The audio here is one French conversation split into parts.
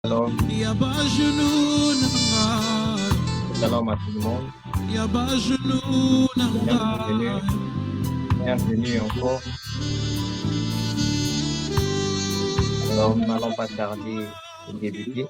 Shalom, shalom à tout le monde. Bienvenue, bienvenue encore. Alors, nous n'allons pas tarder de débuter.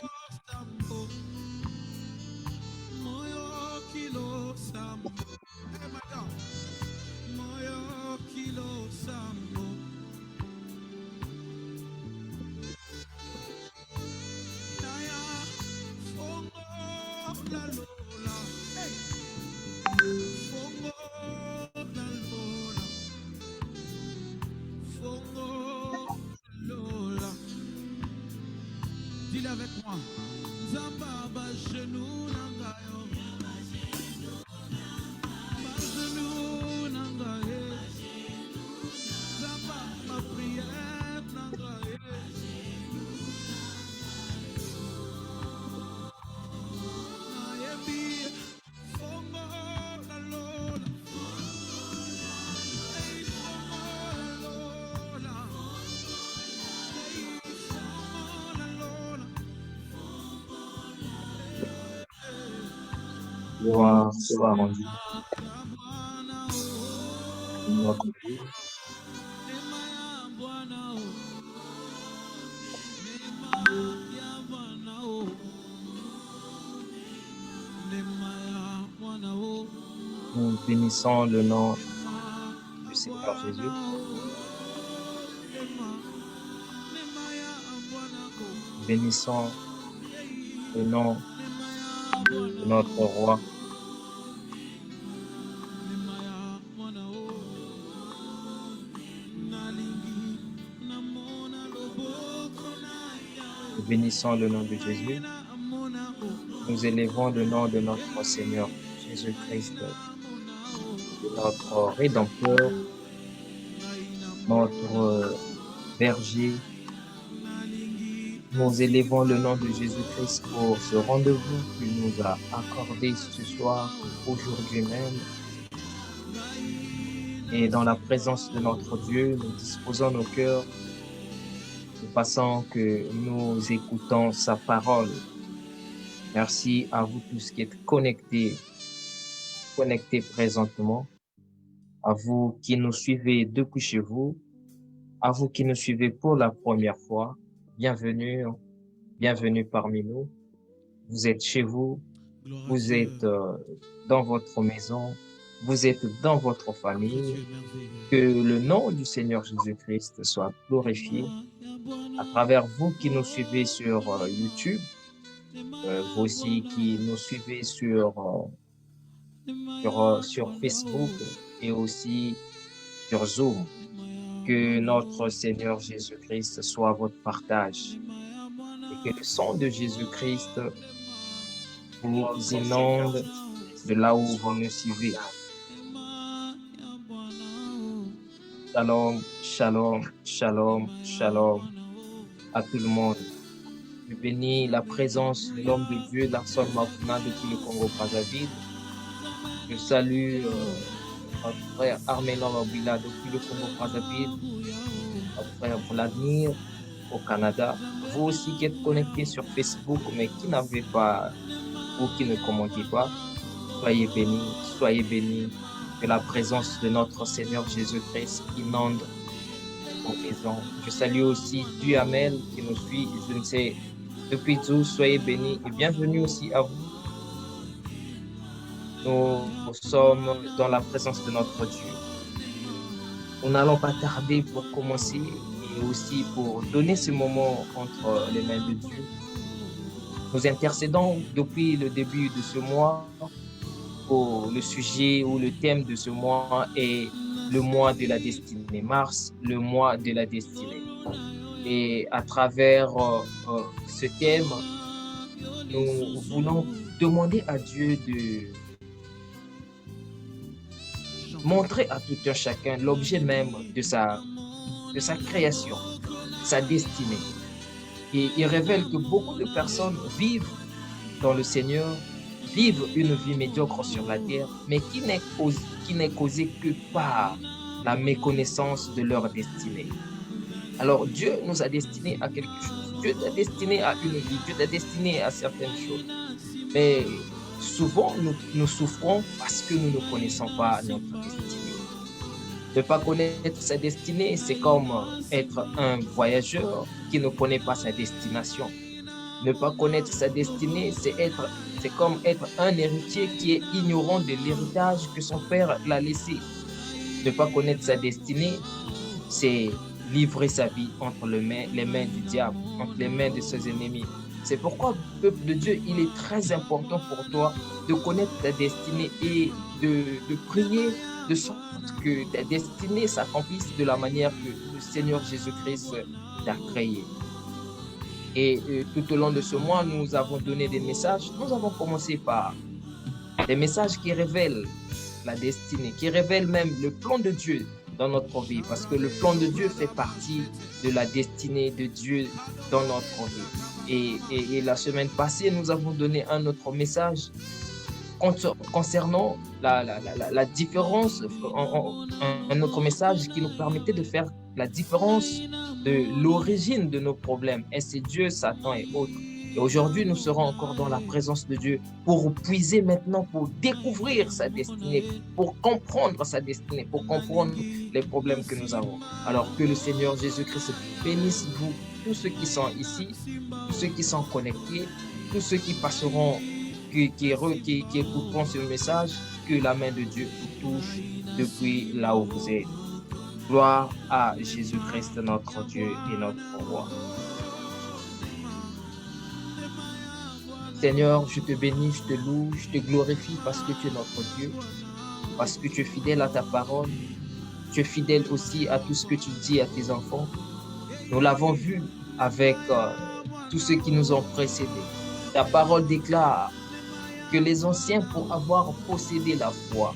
Dis-le avec moi. Zamba ba genou nanga yo. Ba genou nanga ye. Zamba ma prière nanga ye. Na yebi fongo la lola. Hey fongo la lola. Hey fongo la lola. Gloire soit rendue à notre Dieu. Nous bénissons le nom du Seigneur Jésus. Bénissons le nom de notre roi. Nous bénissons le nom de Jésus. Nous élevons le nom de notre Seigneur Jésus-Christ, de notre Rédempteur, notre berger. Nous élevons le nom de Jésus-Christ pour ce rendez-vous qu'il nous a accordé ce soir, aujourd'hui même. Et dans la présence de notre Dieu, nous disposons nos cœurs de façon que nous écoutons sa parole. Merci à vous tous qui êtes connectés présentement, à vous qui nous suivez depuis chez vous, à vous qui nous suivez pour la première fois. Bienvenue, bienvenue parmi nous. Vous êtes chez vous, vous êtes dans votre maison, vous êtes dans votre famille. Que le nom du Seigneur Jésus-Christ soit glorifié à travers vous qui nous suivez sur YouTube, vous aussi qui nous suivez sur Facebook et aussi sur Zoom. Que notre Seigneur Jésus-Christ soit votre partage et que le sang de Jésus-Christ vous inonde de là où vous nous suivez. Shalom, shalom, shalom, shalom à tout le monde. Je bénis la présence de l'homme de Dieu, Larson Mafuna depuis le Congo-Brazzaville. Je salue notre frère Armélan Mabila depuis le Congo-Brazzaville, notre frère Vladimir au Canada. Vous aussi qui êtes connectés sur Facebook, mais qui n'avez pas ou qui ne commentez pas, soyez bénis. Que la présence de notre Seigneur Jésus-Christ inonde vos maisons. Je salue aussi Duhamel qui nous suit, je ne sais depuis où, soyez bénis et bienvenue aussi à vous. Nous sommes dans la présence de notre Dieu. Nous n'allons pas tarder pour commencer et aussi pour donner ce moment entre les mains de Dieu. Nous intercédons depuis le début de ce mois pour le sujet ou le thème de ce mois est le mois de la destinée, mars, le mois de la destinée. Et à travers ce thème, nous voulons demander à Dieu de montrer à tout un chacun l'objet même de sa création, sa destinée. Et il révèle que beaucoup de personnes vivent dans le Seigneur, vivent une vie médiocre sur la terre, mais qui n'est causée que par la méconnaissance de leur destinée. Alors Dieu nous a destinés à quelque chose. Dieu t'a destiné à une vie. Dieu t'a destiné à certaines choses. Mais souvent, nous souffrons parce que nous ne connaissons pas notre destinée. Ne pas connaître sa destinée, c'est comme être un voyageur qui ne connaît pas sa destination. Ne pas connaître sa destinée, c'est comme être un héritier qui est ignorant de l'héritage que son père l'a laissé. Ne pas connaître sa destinée, c'est livrer sa vie entre les mains du diable, entre les mains de ses ennemis. C'est pourquoi, peuple de Dieu, il est très important pour toi de connaître ta destinée et de prier de sorte que ta destinée s'accomplisse de la manière que le Seigneur Jésus-Christ t'a créé. Et tout au long de ce mois, nous avons donné des messages. Nous avons commencé par des messages qui révèlent la destinée, qui révèlent même le plan de Dieu dans notre vie, parce que le plan de Dieu fait partie de la destinée de Dieu dans notre vie. Et la semaine passée, nous avons donné un autre message concernant la différence, un autre message qui nous permettait de faire la différence de l'origine de nos problèmes. Est-ce Dieu, Satan et autres? Et aujourd'hui, nous serons encore dans la présence de Dieu pour puiser maintenant, pour découvrir sa destinée, pour comprendre sa destinée, pour comprendre les problèmes que nous avons. Alors que le Seigneur Jésus-Christ bénisse vous, tous ceux qui sont ici, tous ceux qui sont connectés, tous ceux qui passeront, qui écouteront ce message, que la main de Dieu vous touche depuis là où vous êtes. Gloire à Jésus-Christ, notre Dieu et notre roi. Seigneur, je te bénis, je te loue, je te glorifie parce que tu es notre Dieu, parce que tu es fidèle à ta parole, tu es fidèle aussi à tout ce que tu dis à tes enfants. Nous l'avons vu avec tous ceux qui nous ont précédés. Ta parole déclare que les anciens, pour avoir possédé la foi,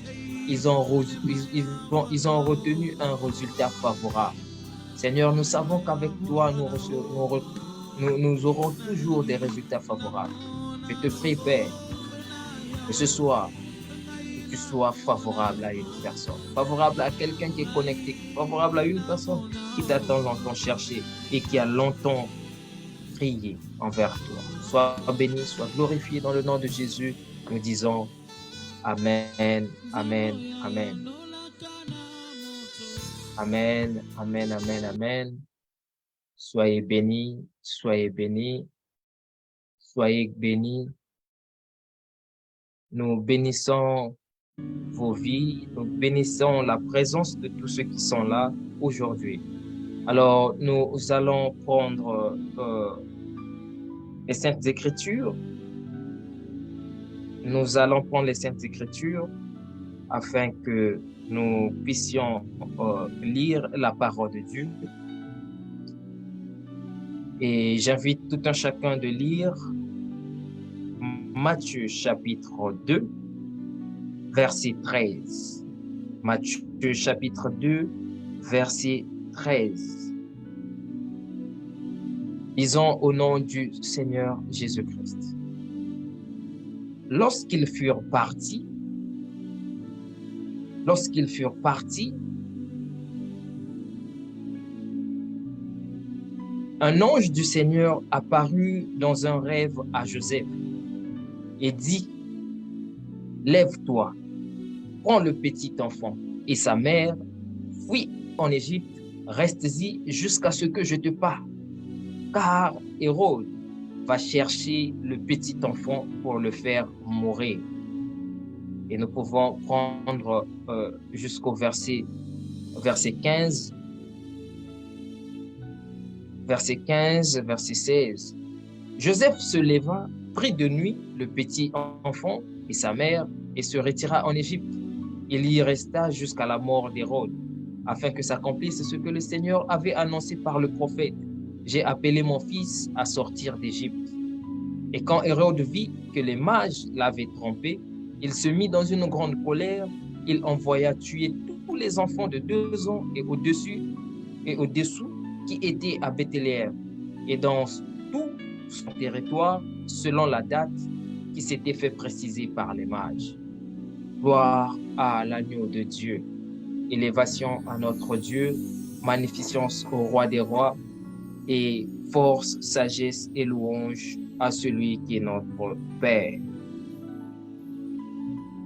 ils ont retenu un résultat favorable. Seigneur, nous savons qu'avec toi, nous aurons toujours des résultats favorables. Je te prie, Père, que ce soir, que tu sois favorable à une personne, favorable à quelqu'un qui est connecté, favorable à une personne qui t'attend longtemps chercher et qui a longtemps prié envers toi. Sois béni, sois glorifié dans le nom de Jésus. Nous disons Amen, Amen, Amen. Amen, Amen, Amen, Amen. Soyez bénis, soyez bénis, soyez bénis. Nous bénissons vos vies, nous bénissons la présence de tous ceux qui sont là aujourd'hui. Alors, nous allons prendre les Saintes Écritures. Nous allons prendre les Saintes Écritures afin que nous puissions lire la parole de Dieu. Et j'invite tout un chacun de lire Matthieu chapitre 2, verset 13. Matthieu chapitre 2, verset 13. Lisons au nom du Seigneur Jésus-Christ. Lorsqu'ils furent partis, un ange du Seigneur apparut dans un rêve à Joseph et dit, « Lève-toi, prends le petit enfant et sa mère, fuis en Égypte, reste-y jusqu'à ce que je te parle, car Hérode va chercher le petit enfant pour le faire mourir. » Et nous pouvons prendre jusqu'au verset 15, verset 16. Joseph se leva, prit de nuit le petit enfant et sa mère et se retira en Égypte. Il y resta jusqu'à la mort d'Hérode, afin que s'accomplisse ce que le Seigneur avait annoncé par le prophète. J'ai appelé mon fils à sortir d'Égypte. Et quand Hérode vit que les mages l'avaient trompé, il se mit dans une grande colère. Il envoya tuer tous les enfants de 2 ans et au-dessous qui étaient à Bethléem et dans tout son territoire selon la date qui s'était fait préciser par les mages. Gloire à l'agneau de Dieu. Élévation à notre Dieu. magnificence au roi des rois et force, sagesse et louange à celui qui est notre Père.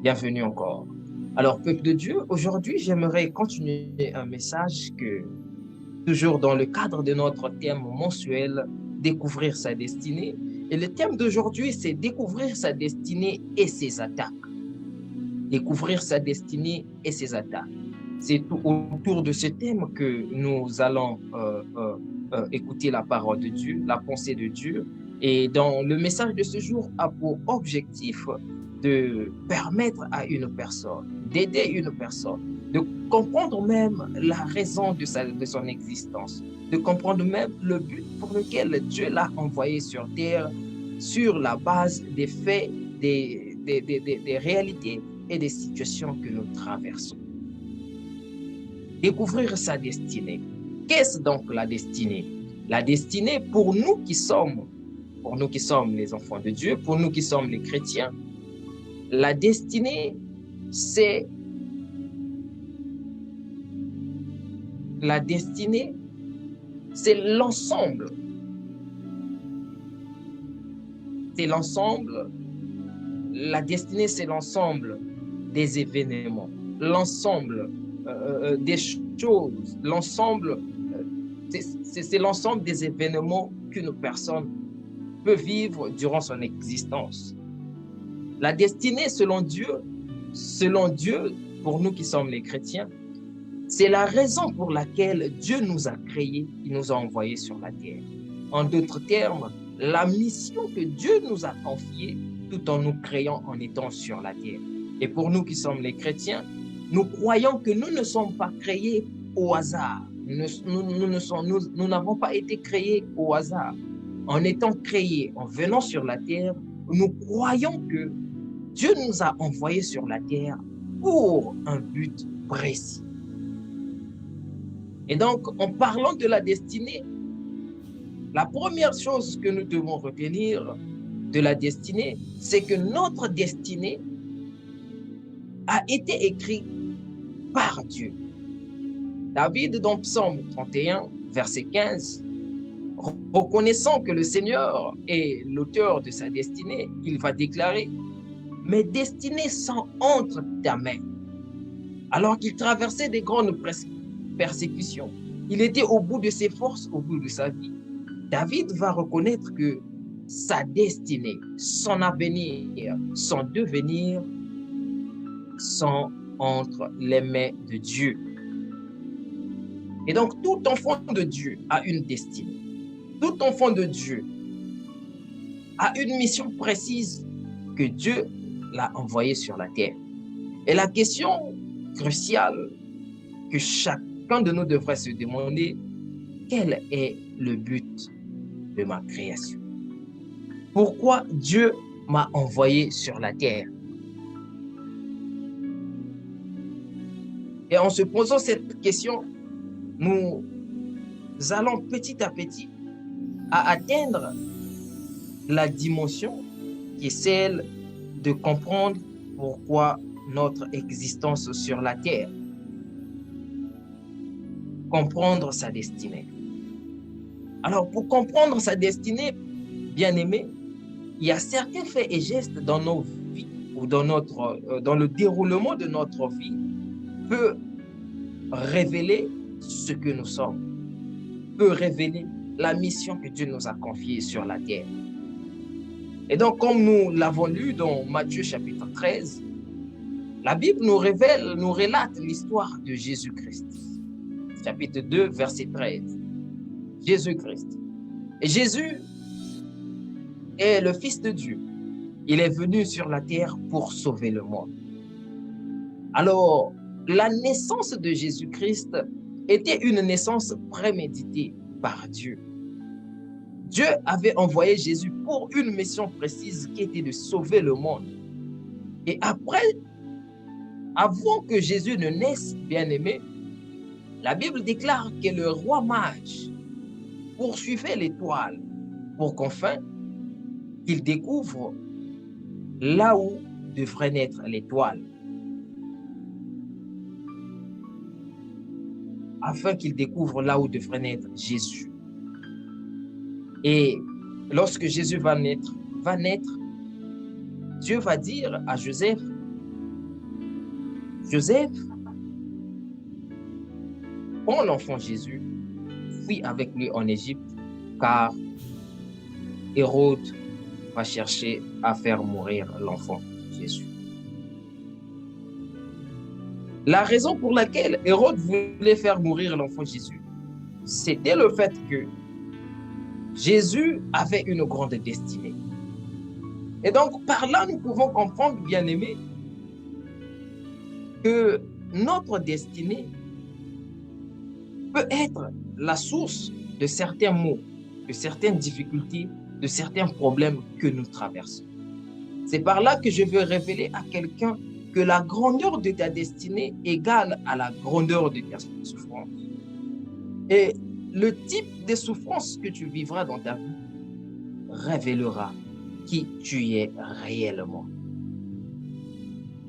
Bienvenue encore. Alors, peuple de Dieu, aujourd'hui, j'aimerais continuer un message que, toujours dans le cadre de notre thème mensuel, découvrir sa destinée. Et le thème d'aujourd'hui, c'est découvrir sa destinée et ses attaques. Découvrir sa destinée et ses attaques. C'est autour de ce thème que nous allons écouter la parole de Dieu, la pensée de Dieu. Et dans le message de ce jour a pour objectif de permettre à une personne, d'aider une personne, de comprendre même la raison de son existence, de comprendre même le but pour lequel Dieu l'a envoyé sur terre, sur la base des faits, des réalités et des situations que nous traversons. Découvrir sa destinée. Qu'est-ce donc la destinée? La destinée, pour nous qui sommes les enfants de Dieu, pour nous qui sommes les chrétiens, la destinée, c'est l'ensemble. C'est l'ensemble. La destinée, c'est l'ensemble des événements, l'ensemble des choses, l'ensemble, c'est l'ensemble des événements qu'une personne peut vivre durant son existence. La destinée, selon Dieu, pour nous qui sommes les chrétiens, c'est la raison pour laquelle Dieu nous a créés, il nous a envoyés sur la terre. En d'autres termes, la mission que Dieu nous a confiée tout en nous créant en étant sur la terre. Et pour nous qui sommes les chrétiens, nous croyons que nous ne sommes pas créés au hasard. Nous n'avons pas été créés au hasard. En étant créés, en venant sur la terre, nous croyons que Dieu nous a envoyés sur la terre pour un but précis. Et donc, en parlant de la destinée, la première chose que nous devons retenir de la destinée, c'est que notre destinée a été écrite par Dieu. David, dans Psaume 31, verset 15, reconnaissant que le Seigneur est l'auteur de sa destinée, il va déclarer « Mes destinées sont entre ta main ». Alors qu'il traversait des grandes persécutions, il était au bout de ses forces, au bout de sa vie. David va reconnaître que sa destinée, son avenir, son devenir sont entre les mains de Dieu. Et donc, tout enfant de Dieu a une destinée. Tout enfant de Dieu a une mission précise que Dieu l'a envoyée sur la terre. Et la question cruciale que chacun de nous devrait se demander, quel est le but de ma création? Pourquoi Dieu m'a envoyé sur la terre? Et en se posant cette question, nous allons petit à petit à atteindre la dimension qui est celle de comprendre pourquoi notre existence sur la terre. Comprendre sa destinée. Alors, pour comprendre sa destinée, bien-aimé, il y a certains faits et gestes dans nos vies ou dans le déroulement de notre vie peut révéler ce que nous sommes, peut révéler la mission que Dieu nous a confiée sur la terre. Et donc, comme nous l'avons lu dans Matthieu chapitre 13, la Bible nous relate l'histoire de Jésus-Christ. Chapitre 2, verset 13. Jésus-Christ. Et Jésus est le Fils de Dieu. Il est venu sur la terre pour sauver le monde. Alors, la naissance de Jésus-Christ était une naissance préméditée par Dieu. Dieu avait envoyé Jésus pour une mission précise qui était de sauver le monde. Et avant que Jésus ne naisse, bien-aimé, la Bible déclare que le roi mage poursuivait l'étoile pour qu'enfin, il découvre là où devrait naître l'étoile. afin qu'il découvre là où devrait naître Jésus. Et lorsque Jésus va naître, Dieu va dire à Joseph, Joseph, prends l'enfant Jésus, fuis avec lui en Égypte, car Hérode va chercher à faire mourir l'enfant Jésus. La raison pour laquelle Hérode voulait faire mourir l'enfant Jésus, c'était le fait que Jésus avait une grande destinée. Et donc, par là, nous pouvons comprendre, bien-aimés, que notre destinée peut être la source de certains maux, de certaines difficultés, de certains problèmes que nous traversons. C'est par là que je veux révéler à quelqu'un que la grandeur de ta destinée égale à la grandeur de ta souffrance. Et le type de souffrance que tu vivras dans ta vie révélera qui tu es réellement.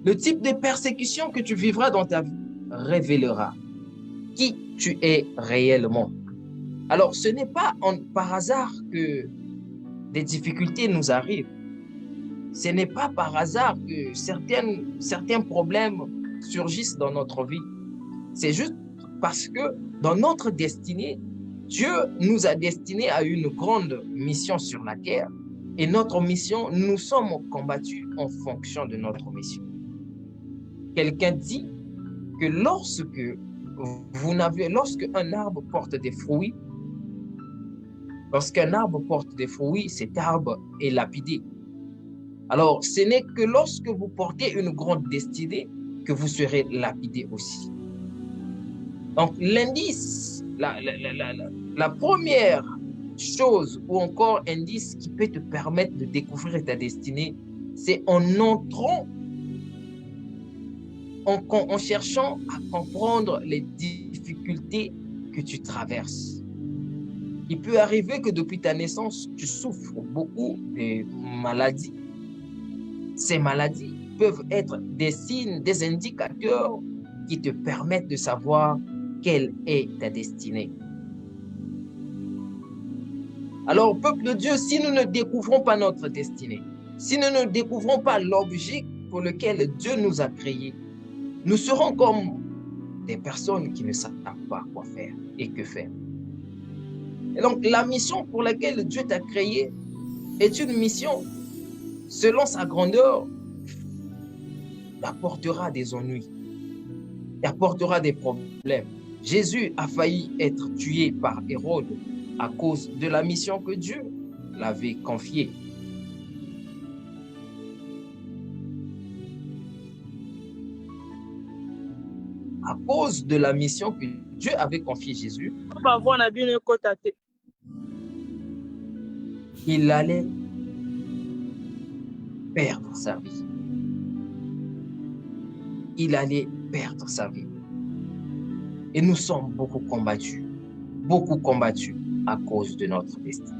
Le type de persécution que tu vivras dans ta vie révélera qui tu es réellement. Alors, ce n'est pas par hasard que des difficultés nous arrivent. Ce n'est pas par hasard que certains problèmes surgissent dans notre vie. C'est juste parce que dans notre destinée, Dieu nous a destinés à une grande mission sur la terre. Et notre mission, nous sommes combattus en fonction de notre mission. Quelqu'un dit que lorsque un arbre porte des fruits, lorsqu'un arbre porte des fruits, cet arbre est lapidé. Alors, ce n'est que lorsque vous portez une grande destinée que vous serez lapidé aussi. Donc, l'indice, la première chose ou encore indice qui peut te permettre de découvrir ta destinée, c'est en entrant, en cherchant à comprendre les difficultés que tu traverses. Il peut arriver que depuis ta naissance, tu souffres beaucoup de maladies. Ces maladies peuvent être des signes, des indicateurs qui te permettent de savoir quelle est ta destinée. Alors, peuple de Dieu, si nous ne découvrons pas notre destinée, si nous ne découvrons pas l'objet pour lequel Dieu nous a créés, nous serons comme des personnes qui ne savent pas quoi faire et que faire. Et donc, la mission pour laquelle Dieu t'a créé est une mission, selon sa grandeur, t'apportera des ennuis, t'apportera des problèmes. Jésus a failli être tué par Hérode à cause de la mission que Dieu l'avait confiée. À cause de la mission que Dieu avait confiée à Jésus, il allait perdre sa vie. Il allait perdre sa vie. Et nous sommes beaucoup combattus à cause de notre destin.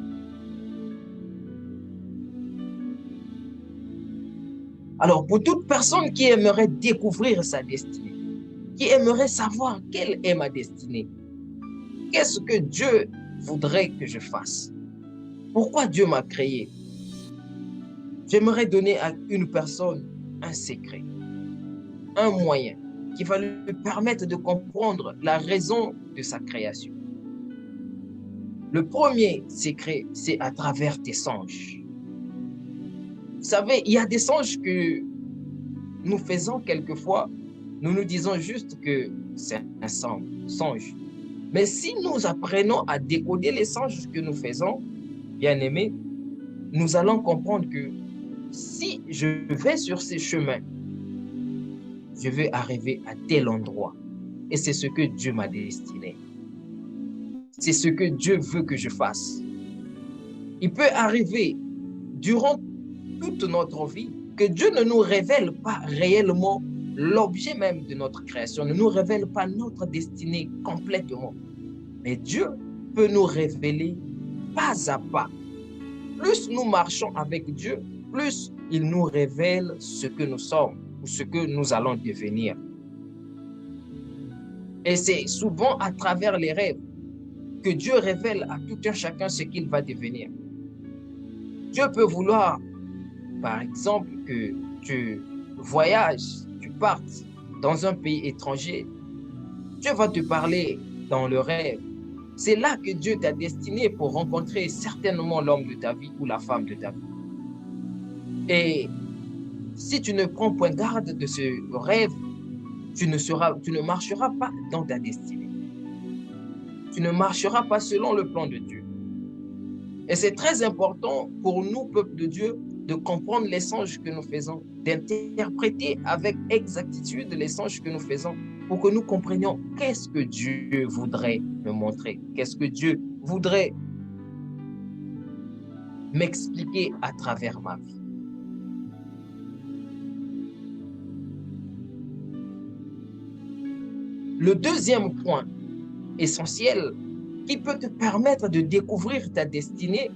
Alors, pour toute personne qui aimerait découvrir sa destinée, qui aimerait savoir quelle est ma destinée, qu'est-ce que Dieu voudrait que je fasse, pourquoi Dieu m'a créé, j'aimerais donner à une personne un secret, un moyen qui va lui permettre de comprendre la raison de sa création. Le premier secret, c'est à travers tes songes. Vous savez, il y a des songes que nous faisons quelquefois, nous nous disons juste que c'est un songe. Mais si nous apprenons à décoder les songes que nous faisons, bien aimés, nous allons comprendre que si je vais sur ces chemins, je vais arriver à tel endroit. Et c'est ce que Dieu m'a destiné. C'est ce que Dieu veut que je fasse. Il peut arriver durant toute notre vie que Dieu ne nous révèle pas réellement l'objet même de notre création, ne nous révèle pas notre destinée complètement. Mais Dieu peut nous révéler pas à pas. Plus nous marchons avec Dieu, plus il nous révèle ce que nous sommes ou ce que nous allons devenir. Et c'est souvent à travers les rêves que Dieu révèle à tout un chacun ce qu'il va devenir. Dieu peut vouloir, par exemple, que tu voyages, tu partes dans un pays étranger. Dieu va te parler dans le rêve. C'est là que Dieu t'a destiné pour rencontrer certainement l'homme de ta vie ou la femme de ta vie. Et si tu ne prends point garde de ce rêve, tu ne marcheras pas dans ta destinée. Tu ne marcheras pas selon le plan de Dieu. Et c'est très important pour nous, peuple de Dieu, de comprendre les songes que nous faisons, d'interpréter avec exactitude les songes que nous faisons pour que nous comprenions qu'est-ce que Dieu voudrait me montrer, qu'est-ce que Dieu voudrait m'expliquer à travers ma vie. Le deuxième point essentiel qui peut te permettre de découvrir ta destinée,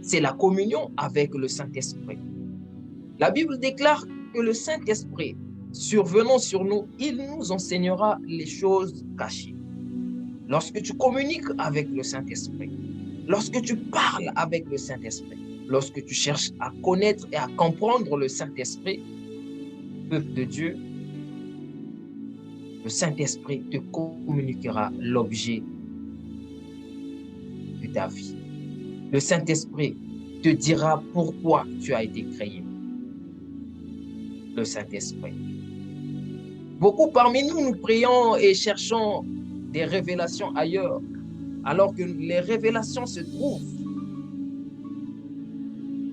c'est la communion avec le Saint-Esprit. La Bible déclare que le Saint-Esprit, survenant sur nous, il nous enseignera les choses cachées. Lorsque tu communiques avec le Saint-Esprit, lorsque tu parles avec le Saint-Esprit, lorsque tu cherches à connaître et à comprendre le Saint-Esprit, peuple de Dieu, le Saint-Esprit te communiquera l'objet de ta vie. Le Saint-Esprit te dira pourquoi tu as été créé. Le Saint-Esprit. Beaucoup parmi nous, nous prions et cherchons des révélations ailleurs, alors que les révélations se trouvent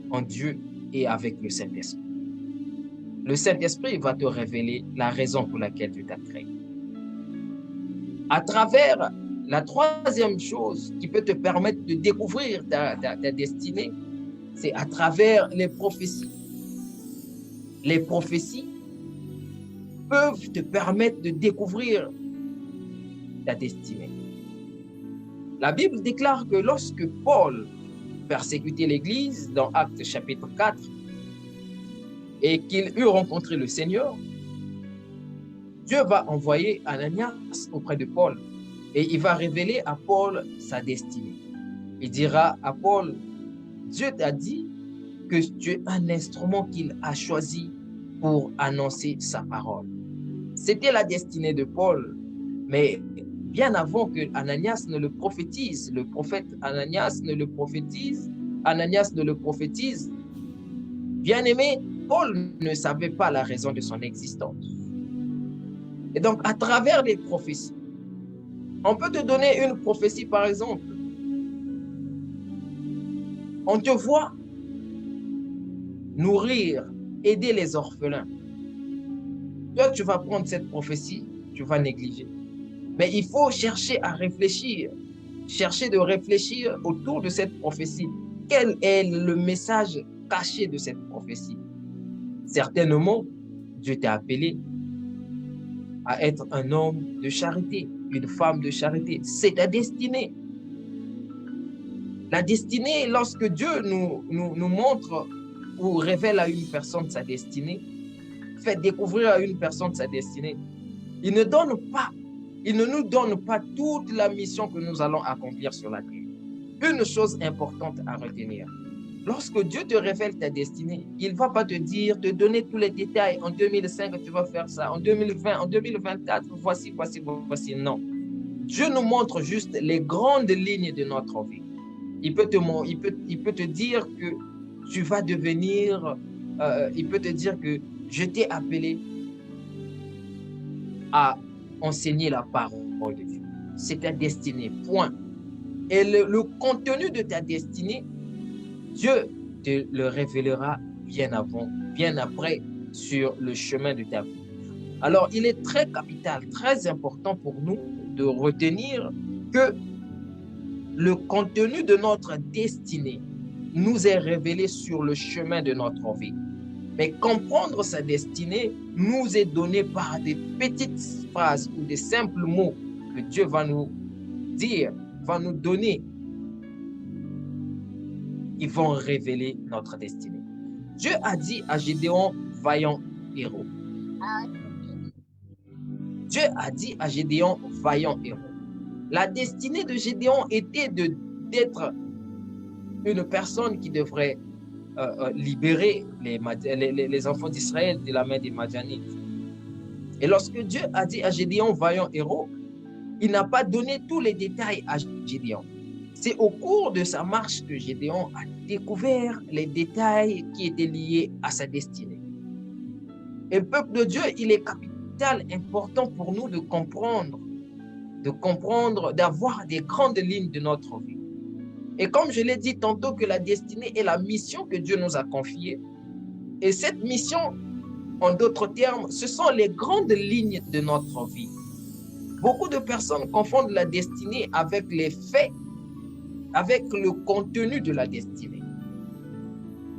en Dieu et avec le Saint-Esprit. Le Saint-Esprit va te révéler la raison pour laquelle Dieu t'a créé. À travers la troisième chose qui peut te permettre de découvrir ta destinée, c'est à travers les prophéties. Les prophéties peuvent te permettre de découvrir ta destinée. La Bible déclare que lorsque Paul persécutait l'Église dans Actes chapitre 4 et qu'il eut rencontré le Seigneur, Dieu va envoyer Ananias auprès de Paul et il va révéler à Paul sa destinée. Il dira à Paul, Dieu t'a dit que tu es un instrument qu'il a choisi pour annoncer sa parole. C'était la destinée de Paul, mais bien avant que Ananias ne le prophétise, le prophète Ananias ne le prophétise, bien aimé, Paul ne savait pas la raison de son existence. Et donc, à travers les prophéties, on peut te donner une prophétie, par exemple. On te voit nourrir, aider les orphelins. Toi, tu vas prendre cette prophétie, tu vas négliger. Mais il faut chercher à réfléchir, chercher de réfléchir autour de cette prophétie. Quel est le message caché de cette prophétie? Certainement, Dieu t'a appelé à être un homme de charité, une femme de charité. C'est ta destinée. La destinée, lorsque Dieu nous montre ou révèle à une personne sa destinée, fait découvrir à une personne sa destinée, il ne nous donne pas toute la mission que nous allons accomplir sur la terre. Une chose importante à retenir, lorsque Dieu te révèle ta destinée, il ne va pas te donner tous les détails. En 2005, tu vas faire ça. En 2020, en 2024, voici. Non. Dieu nous montre juste les grandes lignes de notre vie. Il peut te dire que tu vas devenir, il peut te dire que je t'ai appelé à enseigner la parole de Dieu. C'est ta destinée, point. Et le contenu de ta destinée, Dieu te le révélera bien avant, bien après, sur le chemin de ta vie. Alors, il est très capital, très important pour nous de retenir que le contenu de notre destinée nous est révélé sur le chemin de notre vie. Mais comprendre sa destinée nous est donné par des petites phrases ou des simples mots que Dieu va nous dire, va nous donner. Ils vont révéler notre destinée. Dieu a dit à Gédéon, vaillant héros. Dieu a dit à Gédéon, vaillant héros. La destinée de Gédéon était d'être une personne qui devrait libérer les enfants d'Israël de la main des Madianites. Et lorsque Dieu a dit à Gédéon, vaillant héros, il n'a pas donné tous les détails à Gédéon. C'est au cours de sa marche que Gédéon a découvert les détails qui étaient liés à sa destinée. Et peuple de Dieu, il est capital important pour nous de comprendre, d'avoir des grandes lignes de notre vie. Et comme je l'ai dit tantôt, que la destinée est la mission que Dieu nous a confiée. Et cette mission, en d'autres termes, ce sont les grandes lignes de notre vie. Beaucoup de personnes confondent la destinée avec les faits, avec le contenu de la destinée.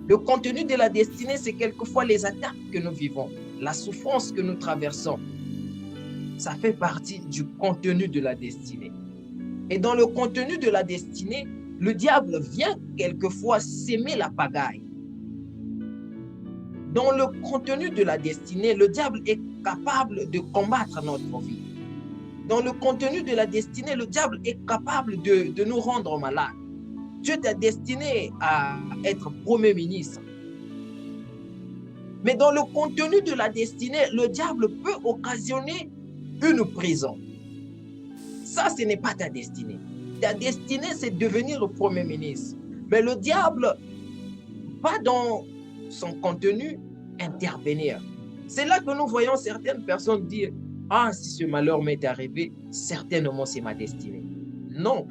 Le contenu de la destinée, c'est quelquefois les attaques que nous vivons, la souffrance que nous traversons. Ça fait partie du contenu de la destinée. Et dans le contenu de la destinée, le diable vient quelquefois s'aimer la pagaille. Dans le contenu de la destinée, le diable est capable de combattre notre vie. Dans le contenu de la destinée, le diable est capable de nous rendre malades. Dieu t'a destiné à être Premier ministre. Mais dans le contenu de la destinée, le diable peut occasionner une prison. Ça, ce n'est pas ta destinée. Ta destinée, c'est devenir le Premier ministre. Mais le diable va dans son contenu intervenir. C'est là que nous voyons certaines personnes dire « Ah, si ce malheur m'est arrivé, certainement c'est ma destinée. » Non.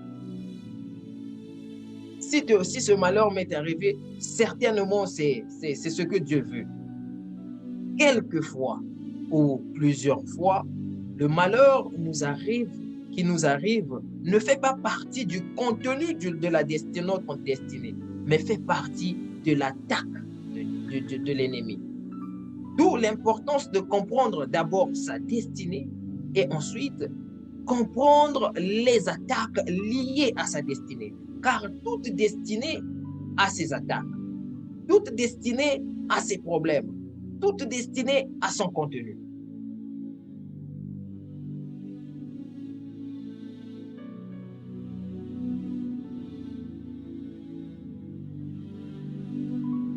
Si ce malheur m'est arrivé, certainement c'est ce que Dieu veut. Quelquefois ou plusieurs fois, le malheur qui nous arrive ne fait pas partie du contenu de la destinée, notre destinée, mais fait partie de l'attaque de l'ennemi. D'où l'importance de comprendre d'abord sa destinée et ensuite comprendre les attaques liées à sa destinée. Car toute destinée a ses attaques. Toute destinée a ses problèmes. Toute destinée a son contenu.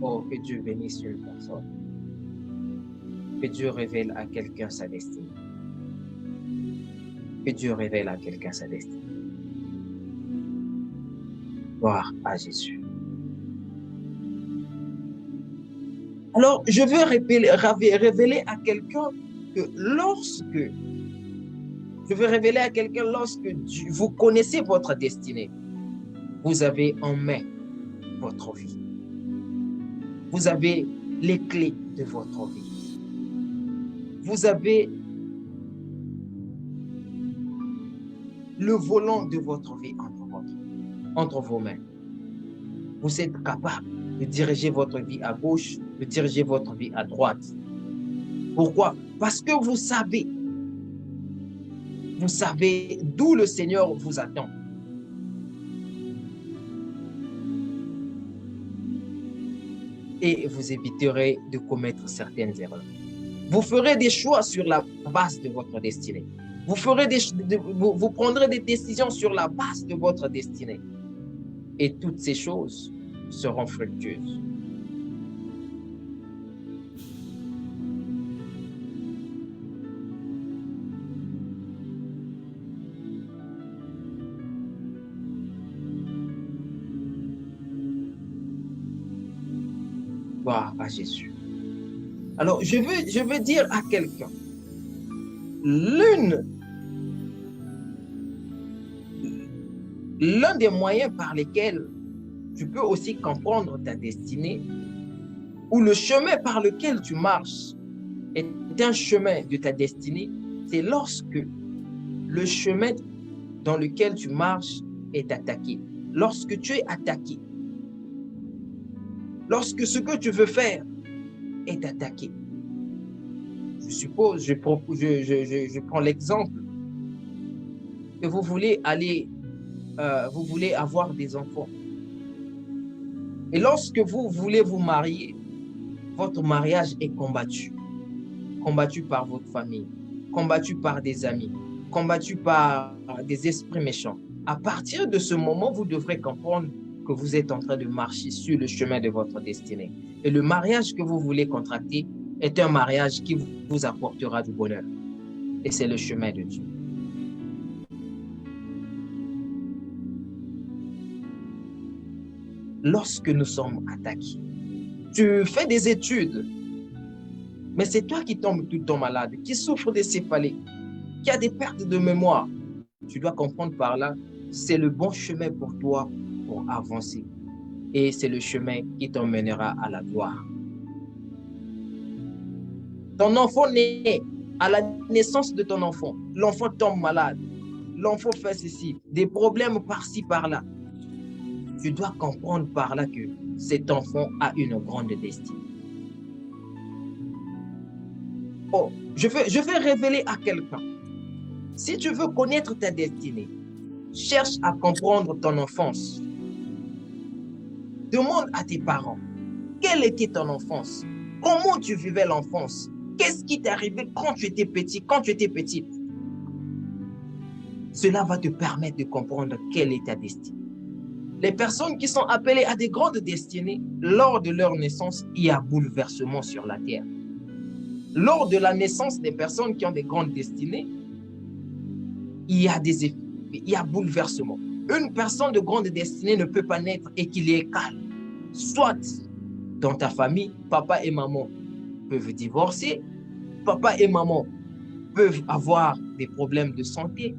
Oh, que Dieu bénisse une personne. Que Dieu révèle à quelqu'un sa destinée. Que Dieu révèle à quelqu'un sa destinée. Gloire à Jésus. Alors, je veux révéler à quelqu'un que lorsque vous connaissez votre destinée, vous avez en main votre vie. Vous avez les clés de votre vie. Vous avez le volant de votre vie entre vos mains. Vous êtes capable de diriger votre vie à gauche, de diriger votre vie à droite. Pourquoi? Parce que vous savez d'où le Seigneur vous attend. Et vous éviterez de commettre certaines erreurs. Vous ferez des choix sur la base de votre destinée. Vous prendrez des décisions sur la base de votre destinée. Et toutes ces choses seront fructueuses. Gloire à Jésus. Alors, je veux dire à quelqu'un, l'un des moyens par lesquels tu peux aussi comprendre ta destinée, ou le chemin par lequel tu marches est un chemin de ta destinée, c'est lorsque le chemin dans lequel tu marches est attaqué. Lorsque tu es attaqué, lorsque ce que tu veux faire est attaqué. Je suppose, je prends l'exemple que vous voulez avoir des enfants. Et lorsque vous voulez vous marier, votre mariage est combattu par votre famille. combattu par des amis, combattu par des esprits méchants. À partir de ce moment, vous devrez comprendre que vous êtes en train de marcher sur le chemin de votre destinée. Et le mariage que vous voulez contracter est un mariage qui vous apportera du bonheur. Et c'est le chemin de Dieu. Lorsque nous sommes attaqués, tu fais des études, mais c'est toi qui tombes tout le temps malade, qui souffre de céphalée, qui a des pertes de mémoire. Tu dois comprendre par là, c'est le bon chemin pour toi pour avancer. Et c'est le chemin qui t'emmènera à la gloire. Ton enfant naît, à la naissance de ton enfant, l'enfant tombe malade, l'enfant fait ceci, des problèmes par-ci, par-là. Tu dois comprendre par là que cet enfant a une grande destinée. Oh, je vais révéler à quelqu'un. Si tu veux connaître ta destinée, cherche à comprendre ton enfance. Demande à tes parents, quelle était ton enfance? Comment tu vivais l'enfance? Qu'est-ce qui t'est arrivé quand tu étais petit, quand tu étais petite? Cela va te permettre de comprendre quelle est ta destinée. Les personnes qui sont appelées à des grandes destinées, lors de leur naissance, il y a bouleversement sur la terre. Lors de la naissance des personnes qui ont des grandes destinées, il y a des effets, il y a bouleversement. Une personne de grande destinée ne peut pas naître et qu'il est calme. Soit dans ta famille, papa et maman peuvent divorcer, papa et maman peuvent avoir des problèmes de santé,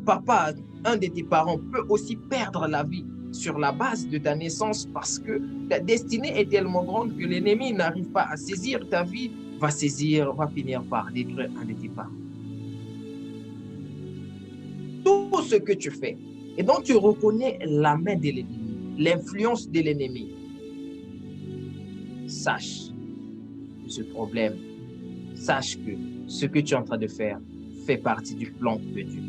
papa, un de tes parents peut aussi perdre la vie sur la base de ta naissance parce que ta destinée est tellement grande que l'ennemi n'arrive pas à saisir ta vie, va finir par détruire un de tes parents. Tout ce que tu fais, et donc tu reconnais la main de l'ennemi, l'influence de l'ennemi. Sache ce problème, sache que ce que tu es en train de faire fait partie du plan de Dieu,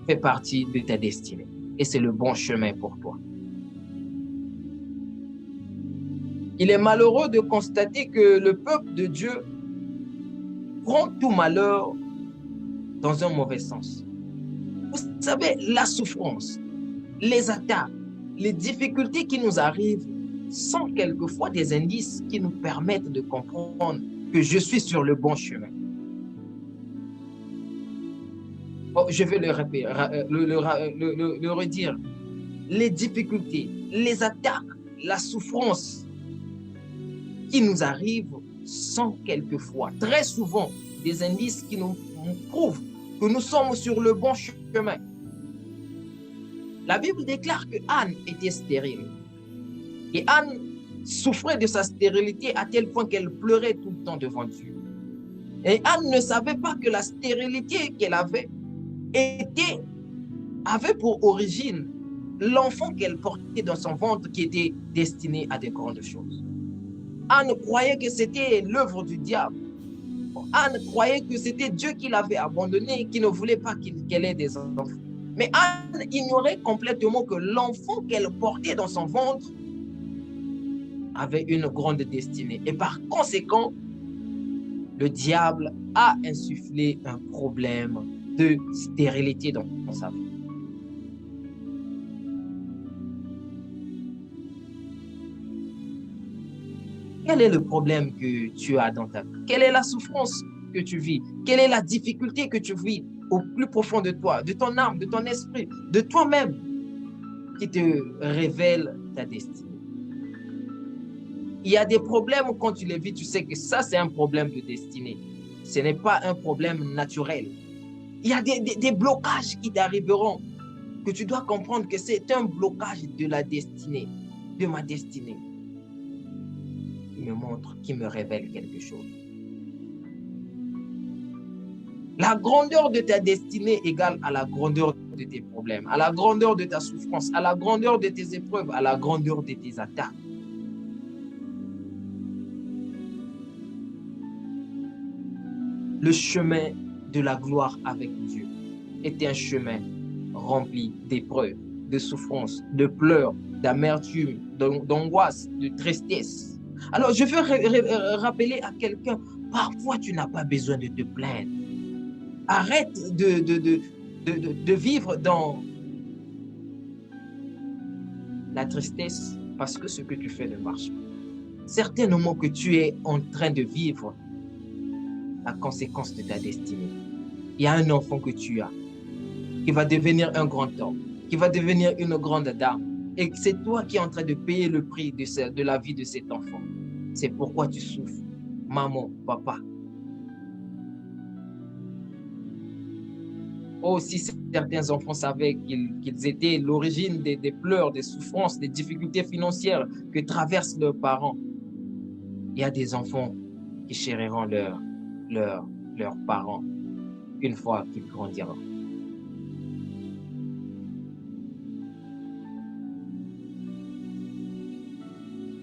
fait partie de ta destinée. Et c'est le bon chemin pour toi. Il est malheureux de constater que le peuple de Dieu prend tout malheur dans un mauvais sens. Vous savez, la souffrance, les attaques, les difficultés qui nous arrivent sont quelquefois des indices qui nous permettent de comprendre que je suis sur le bon chemin. Oh, je vais le redire. Les difficultés, les attaques, la souffrance qui nous arrivent sont quelquefois, très souvent, des indices qui nous prouvent que nous sommes sur le bon chemin. La Bible déclare que Anne était stérile. Et Anne souffrait de sa stérilité à tel point qu'elle pleurait tout le temps devant Dieu. Et Anne ne savait pas que la stérilité qu'elle avait pour origine l'enfant qu'elle portait dans son ventre qui était destiné à de grandes choses. Anne croyait que c'était l'œuvre du diable. Anne croyait que c'était Dieu qui l'avait abandonnée et qui ne voulait pas qu'elle ait des enfants. Mais Anne ignorait complètement que l'enfant qu'elle portait dans son ventre avait une grande destinée. Et par conséquent, le diable a insufflé un problème de stérilité dans sa vie. Quel est le problème que tu as dans ta vie? Quelle est la souffrance que tu vis? Quelle est la difficulté que tu vis au plus profond de toi, de ton âme, de ton esprit, de toi-même, qui te révèle ta destinée? Il y a des problèmes où quand tu les vis, tu sais que ça, c'est un problème de destinée. Ce n'est pas un problème naturel. Il y a des blocages qui t'arriveront, que tu dois comprendre que c'est un blocage de la destinée, de ma destinée. Qui me montre, qui me révèle quelque chose. La grandeur de ta destinée égale à la grandeur de tes problèmes, à la grandeur de ta souffrance, à la grandeur de tes épreuves, à la grandeur de tes attaques. Le chemin de la gloire avec Dieu est un chemin rempli d'épreuves, de souffrances, de pleurs, d'amertume, d'angoisse, de tristesse. Alors, je veux rappeler à quelqu'un, parfois tu n'as pas besoin de te plaindre. Arrête de vivre dans la tristesse parce que ce que tu fais ne marche pas. Certainement que tu es en train de vivre la conséquence de ta destinée. Il y a un enfant que tu as qui va devenir un grand homme, qui va devenir une grande dame. Et c'est toi qui es en train de payer le prix de la vie de cet enfant. C'est pourquoi tu souffres. Maman, papa. Oh, si certains enfants savaient qu'ils étaient l'origine des pleurs, des souffrances, des difficultés financières que traversent leurs parents. Il y a des enfants qui chériront leurs parents une fois qu'ils grandiront.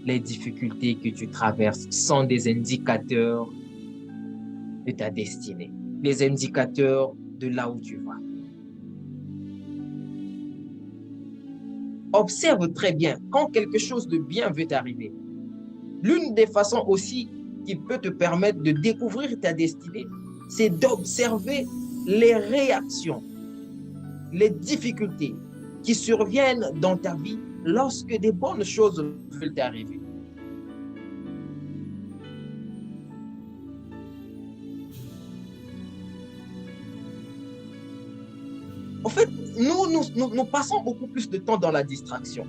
Les difficultés que tu traverses sont des indicateurs de ta destinée, des indicateurs de là où tu vas. Observe très bien quand quelque chose de bien veut t'arriver. L'une des façons aussi qui peut te permettre de découvrir ta destinée, c'est d'observer les réactions, les difficultés qui surviennent dans ta vie lorsque des bonnes choses veulent t'arriver. En fait, nous passons beaucoup plus de temps dans la distraction.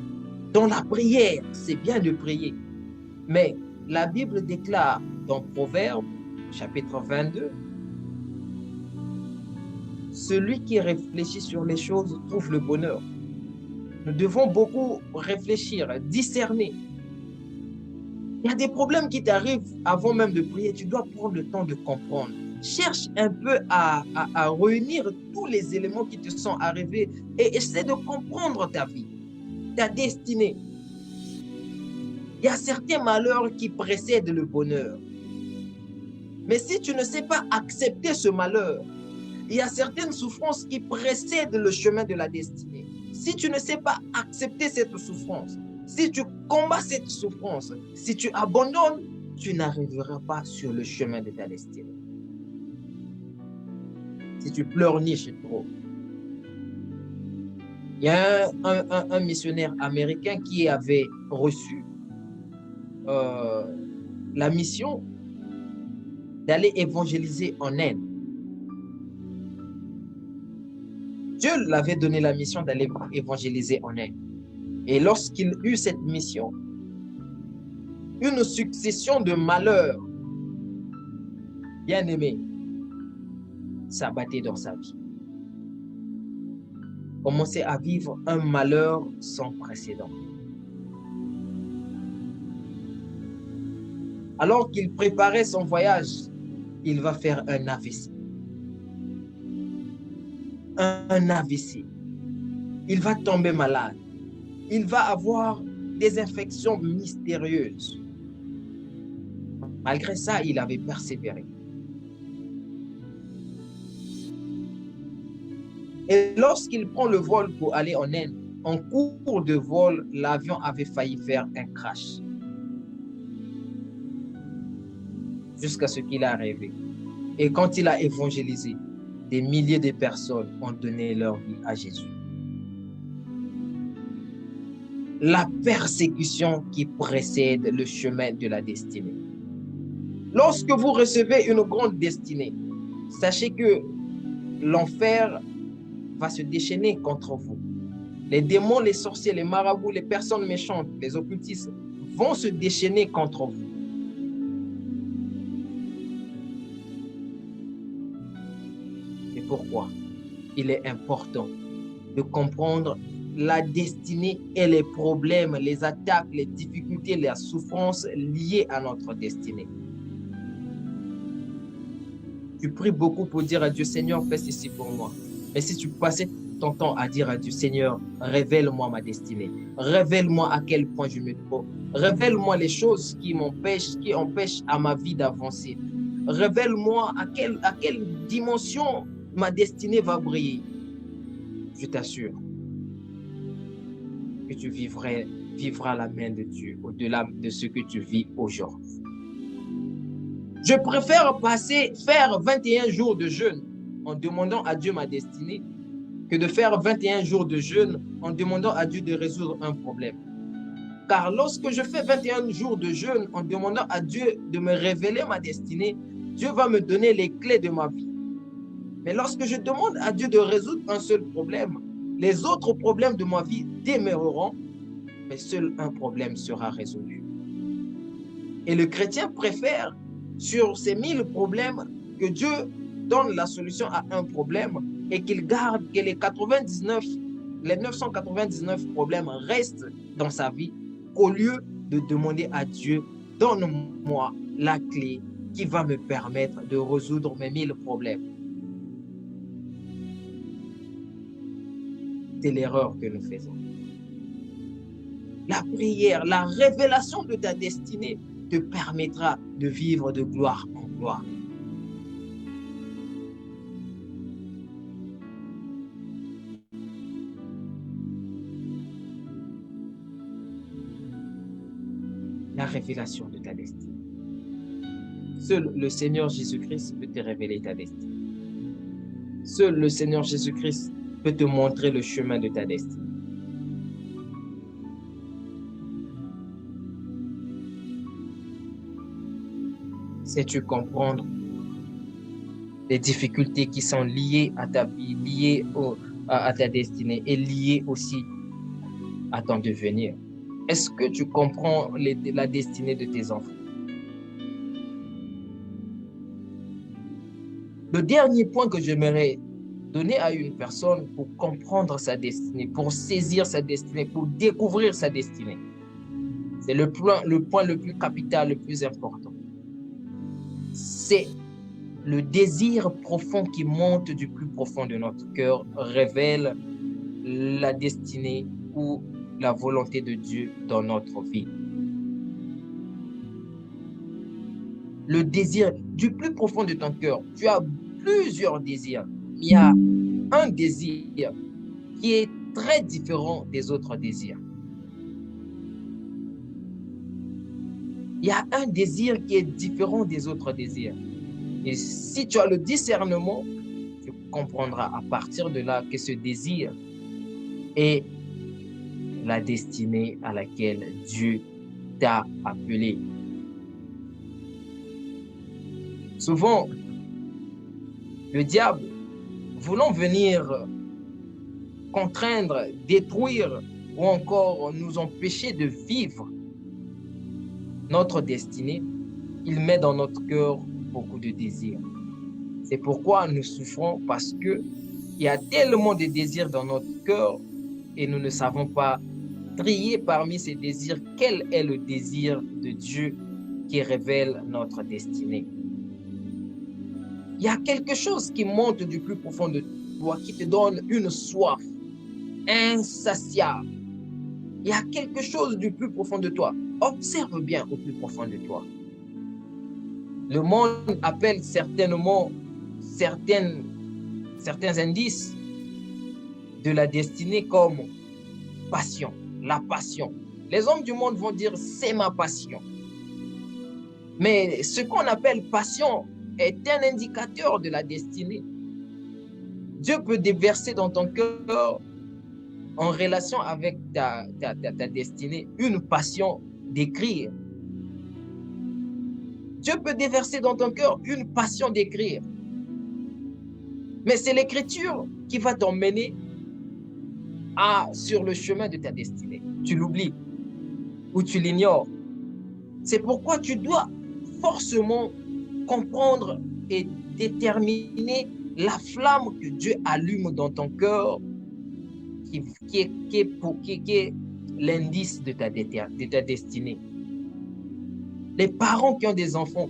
Dans la prière, c'est bien de prier. Mais la Bible déclare dans Proverbes, chapitre 22, « Celui qui réfléchit sur les choses trouve le bonheur. » Nous devons beaucoup réfléchir, discerner. Il y a des problèmes qui t'arrivent avant même de prier. Tu dois prendre le temps de comprendre. Cherche un peu à réunir tous les éléments qui te sont arrivés et essaie de comprendre ta vie, ta destinée. Il y a certains malheurs qui précèdent le bonheur. Mais si tu ne sais pas accepter ce malheur, il y a certaines souffrances qui précèdent le chemin de la destinée. Si tu ne sais pas accepter cette souffrance, si tu combats cette souffrance, si tu abandonnes, tu n'arriveras pas sur le chemin de ta destinée. Si tu pleurniches trop. Il y a un missionnaire américain qui avait reçu la mission d'aller évangéliser en Inde. Dieu l'avait donné la mission d'aller évangéliser en Inde. Et lorsqu'il eut cette mission, une succession de malheurs, bien aimés, s'abattait dans sa vie. Commençait à vivre un malheur sans précédent. Alors qu'il préparait son voyage, il va faire un AVC. Un AVC. Il va tomber malade. Il va avoir des infections mystérieuses. Malgré ça, il avait persévéré. Et lorsqu'il prend le vol pour aller en Inde, en cours de vol, l'avion avait failli faire un crash. Jusqu'à ce qu'il a rêvé. Et quand il a évangélisé, des milliers de personnes ont donné leur vie à Jésus. La persécution qui précède le chemin de la destinée. Lorsque vous recevez une grande destinée, sachez que l'enfer va se déchaîner contre vous. Les démons, les sorciers, les marabouts, les personnes méchantes, les occultistes vont se déchaîner contre vous. C'est pourquoi il est important de comprendre la destinée et les problèmes, les attaques, les difficultés, les souffrances liées à notre destinée. Tu pries beaucoup pour dire à Dieu, Seigneur, fais ceci pour moi. Mais si tu passais ton temps à dire à Dieu, Seigneur, révèle-moi ma destinée. Révèle-moi à quel point je me trouve. Révèle-moi les choses qui empêchent à ma vie d'avancer. Révèle-moi à quelle dimension ma destinée va briller. Je t'assure que tu vivras la main de Dieu au-delà de ce que tu vis aujourd'hui. Je préfère faire 21 jours de jeûne en demandant à Dieu ma destinée que de faire 21 jours de jeûne en demandant à Dieu de résoudre un problème. Car lorsque je fais 21 jours de jeûne en demandant à Dieu de me révéler ma destinée, Dieu va me donner les clés de ma vie. Mais lorsque je demande à Dieu de résoudre un seul problème, les autres problèmes de ma vie demeureront, mais seul un problème sera résolu. Et le chrétien préfère, sur ces 1000 problèmes, que Dieu donne la solution à un problème et qu'il garde que les 999 problèmes restent dans sa vie, au lieu de demander à Dieu, donne-moi la clé qui va me permettre de résoudre mes 1000 problèmes. C'est l'erreur que nous faisons. La prière, la révélation de ta destinée te permettra de vivre de gloire en gloire. La révélation de ta destinée. Seul le Seigneur Jésus-Christ peut te révéler ta destinée. Seul le Seigneur Jésus-Christ peut te montrer le chemin de ta destinée. Sais-tu comprendre les difficultés qui sont liées à ta vie, liées à ta destinée et liées aussi à ton devenir? Est-ce que tu comprends la destinée de tes enfants? Le dernier point que j'aimerais donner à une personne pour comprendre sa destinée, pour saisir sa destinée, pour découvrir sa destinée, c'est le point le plus capital, le plus important. C'est le désir profond qui monte du plus profond de notre cœur, révèle la destinée ou la volonté de Dieu dans notre vie. Le désir du plus profond de ton cœur. Tu as plusieurs désirs. Il y a un désir qui est très différent des autres désirs. Il y a un désir qui est différent des autres désirs. Et si tu as le discernement, tu comprendras à partir de là que ce désir est la destinée à laquelle Dieu t'a appelé. Souvent, le diable, voulant venir contraindre, détruire ou encore nous empêcher de vivre notre destinée, il met dans notre cœur beaucoup de désirs. C'est pourquoi nous souffrons, parce qu'il y a tellement de désirs dans notre cœur et nous ne savons pas trier parmi ces désirs quel est le désir de Dieu qui révèle notre destinée. Il y a quelque chose qui monte du plus profond de toi, qui te donne une soif insatiable. Il y a quelque chose du plus profond de toi. Observe bien au plus profond de toi. Le monde appelle certainement certains indices de la destinée comme passion, la passion. Les hommes du monde vont dire c'est ma passion. Mais ce qu'on appelle passion est un indicateur de la destinée. Dieu peut déverser dans ton cœur, en relation avec ta destinée, une passion d'écrire. Dieu peut déverser dans ton cœur une passion d'écrire. Mais c'est l'écriture qui va t'emmener sur le chemin de ta destinée. Tu l'oublies ou tu l'ignores. C'est pourquoi tu dois forcément comprendre et déterminer la flamme que Dieu allume dans ton cœur qui est l'indice de ta destinée. Les parents qui ont des enfants,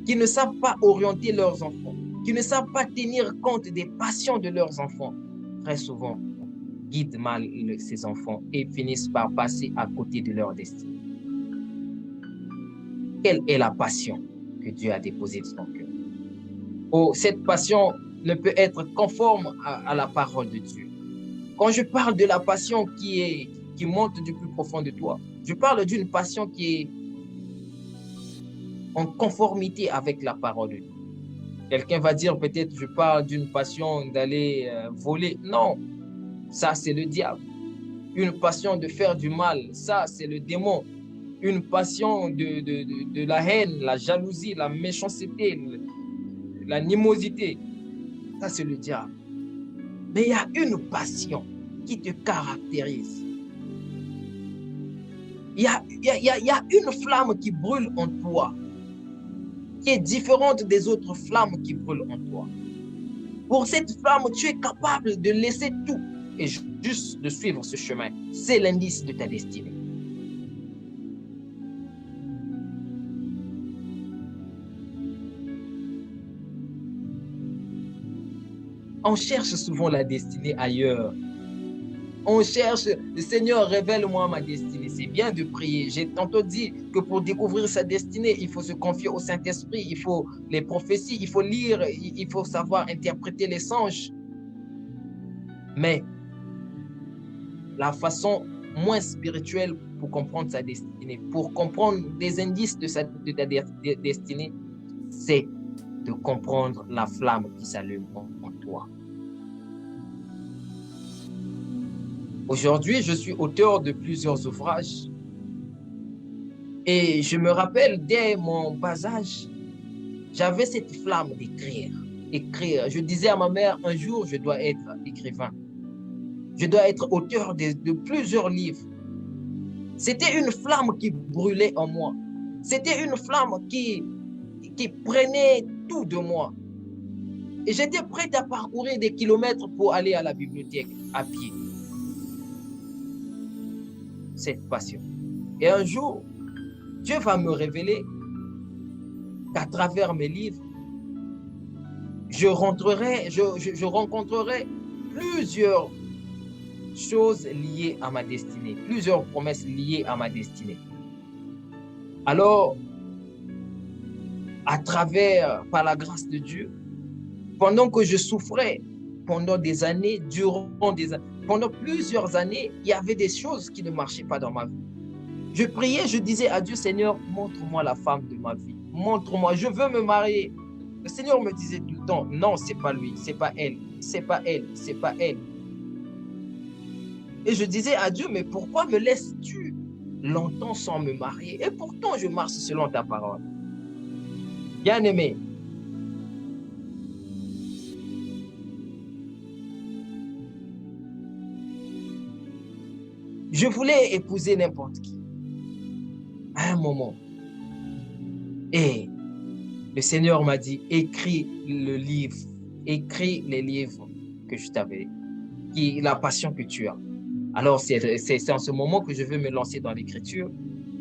qui ne savent pas orienter leurs enfants, qui ne savent pas tenir compte des passions de leurs enfants, très souvent guident mal ces enfants et finissent par passer à côté de leur destinée. Quelle est la passion que Dieu a déposée dans ton cœur? Oh, cette passion ne peut être conforme à la parole de Dieu. Quand je parle de la passion qui monte du plus profond de toi, je parle d'une passion qui est en conformité avec la parole de Dieu. Quelqu'un va dire peut-être je parle d'une passion d'aller voler. Non, ça c'est le diable. Une passion de faire du mal, ça c'est le démon. Une passion de la haine, la jalousie, la méchanceté, l'animosité, ça c'est le diable. Mais il y a une passion qui te caractérise. Il y a une flamme qui brûle en toi, qui est différente des autres flammes qui brûlent en toi. Pour cette flamme, tu es capable de laisser tout et juste de suivre ce chemin. C'est l'indice de ta destinée. On cherche souvent la destinée ailleurs. On cherche, le Seigneur, révèle-moi ma destinée. C'est bien de prier. J'ai tantôt dit que pour découvrir sa destinée, il faut se confier au Saint-Esprit, il faut les prophéties, il faut lire, il faut savoir interpréter les songes. Mais la façon moins spirituelle pour comprendre sa destinée, pour comprendre des indices de ta destinée, c'est de comprendre la flamme qui s'allume en toi. Aujourd'hui, je suis auteur de plusieurs ouvrages et je me rappelle dès mon bas âge, j'avais cette flamme d'écrire. Écrire. Je disais à ma mère, un jour, je dois être écrivain. Je dois être auteur de plusieurs livres. C'était une flamme qui brûlait en moi. C'était une flamme qui prenait tout de moi. Et j'étais prête à parcourir des kilomètres pour aller à la bibliothèque à pied. Cette passion. Et un jour, Dieu va me révéler qu'à travers mes livres, je rencontrerai plusieurs choses liées à ma destinée, plusieurs promesses liées à ma destinée. Alors, à travers, par la grâce de Dieu, pendant que je souffrais, pendant des années, pendant plusieurs années, il y avait des choses qui ne marchaient pas dans ma vie. Je priais, je disais à Dieu, Seigneur, montre-moi la femme de ma vie. Montre-moi, je veux me marier. Le Seigneur me disait tout le temps, non, c'est pas lui, c'est pas elle, c'est pas elle, c'est pas elle. Et je disais à Dieu, mais pourquoi me laisses-tu longtemps sans me marier? Et pourtant, je marche selon ta parole. Bien-aimé, je voulais épouser n'importe qui à un moment. Et le Seigneur m'a dit, écris le livre, écris les livres que je t'avais, la passion que tu as. Alors, c'est en ce moment que je veux me lancer dans l'écriture.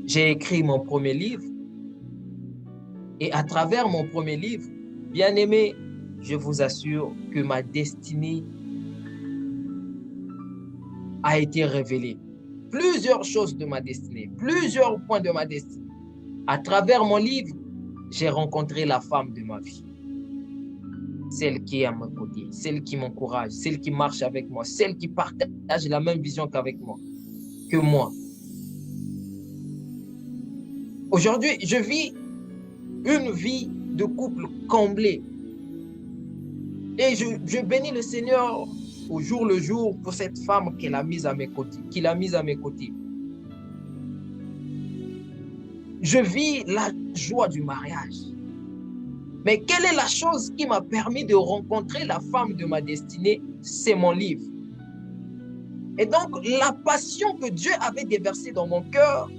J'ai écrit mon premier livre. Et à travers mon premier livre, bien-aimé, je vous assure que ma destinée a été révélée. Plusieurs choses de ma destinée, plusieurs points de ma destinée. À travers mon livre, j'ai rencontré la femme de ma vie. Celle qui est à mon côté, celle qui m'encourage, celle qui marche avec moi, celle qui partage la même vision qu'avec moi, que moi. Aujourd'hui, je vis une vie de couple comblée. Et je bénis le Seigneur au jour le jour pour cette femme qu'il a mise à mes côtés, Je vis la joie du mariage. Mais quelle est la chose qui m'a permis de rencontrer la femme de ma destinée? C'est mon livre. Et donc, la passion que Dieu avait déversée dans mon cœur